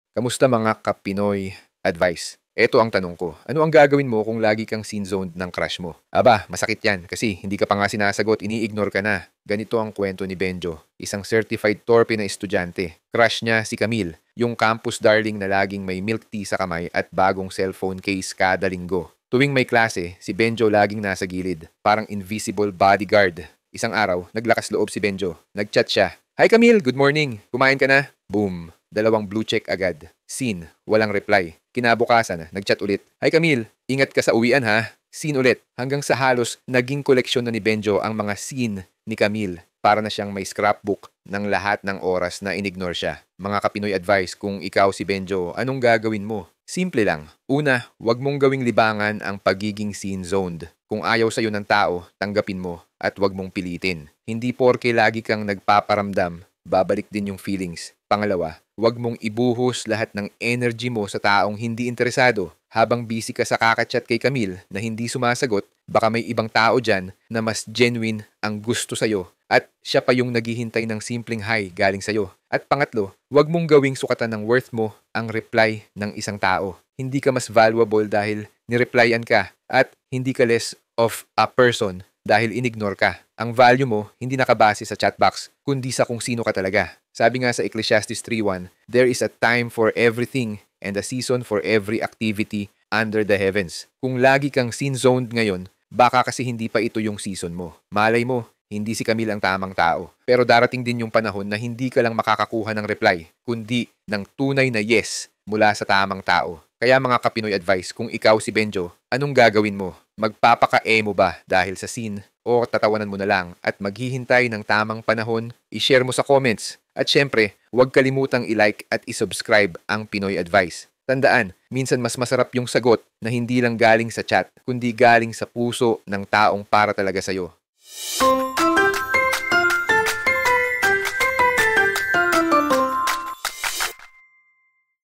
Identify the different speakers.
Speaker 1: Kamusta mga ka-Pinoy advice? Eto ang tanong ko. Ano ang gagawin mo kung lagi kang scene-zoned ng crush mo? Aba, masakit yan kasi hindi ka pa nga sinasagot, ini-ignore ka na. Ganito ang kwento ni Benjo, isang certified torpe na estudyante. Crush niya si Camille, yung campus darling na laging may milk tea sa kamay at bagong cellphone case kada linggo. Tuwing may klase, si Benjo laging nasa gilid, parang invisible bodyguard. Isang araw, naglakas loob si Benjo. Nagchat siya. Hi Camille, good morning. Kumain ka na? Boom. Dalawang blue check agad. Scene, walang reply. Kinabukasan, nagchat ulit. Hi Camille, ingat ka sa uwian ha. Scene ulit. Hanggang sa halos naging koleksyon na ni Benjo ang mga scene ni Camille. Para na siyang may scrapbook ng lahat ng oras na inignore siya. Mga kapinoy advice, kung ikaw si Benjo, anong gagawin mo? Simple lang. Una, wag mong gawing libangan ang pagiging scene-zoned. Kung ayaw sa'yo ng tao, tanggapin mo at wag mong pilitin. Hindi porke lagi kang nagpaparamdam, babalik din yung feelings. Pangalawa, wag mong ibuhos lahat ng energy mo sa taong hindi interesado. Habang busy ka sa kakachat kay Camille na hindi sumasagot, baka may ibang tao dyan na mas genuine ang gusto sa'yo at siya pa yung naghihintay ng simpleng hi galing sa'yo. At pangatlo, wag mong gawing sukatan ng worth mo ang reply ng isang tao. Hindi ka mas valuable dahil nireplyan ka at hindi ka less of a person dahil inignore ka. Ang value mo hindi nakabase sa chatbox kundi sa kung sino ka talaga. Sabi nga sa Ecclesiastes 3:1, there is a time for everything and a season for every activity under the heavens. Kung lagi kang scene-zoned ngayon, baka kasi hindi pa ito yung season mo. Malay mo, hindi si Camille ang tamang tao. Pero darating din yung panahon na hindi ka lang makakakuha ng reply, kundi ng tunay na yes mula sa tamang tao. Kaya mga kapinoy advice, kung ikaw si Benjo, anong gagawin mo? Magpapaka-emo ba dahil sa scene? O tatawanan mo na lang at maghihintay ng tamang panahon? I-share mo sa comments. At syempre, huwag kalimutang i-like at i-subscribe ang Pinoy Advice. Tandaan, minsan mas masarap yung sagot na hindi lang galing sa chat, kundi galing sa puso ng taong para talaga sa'yo.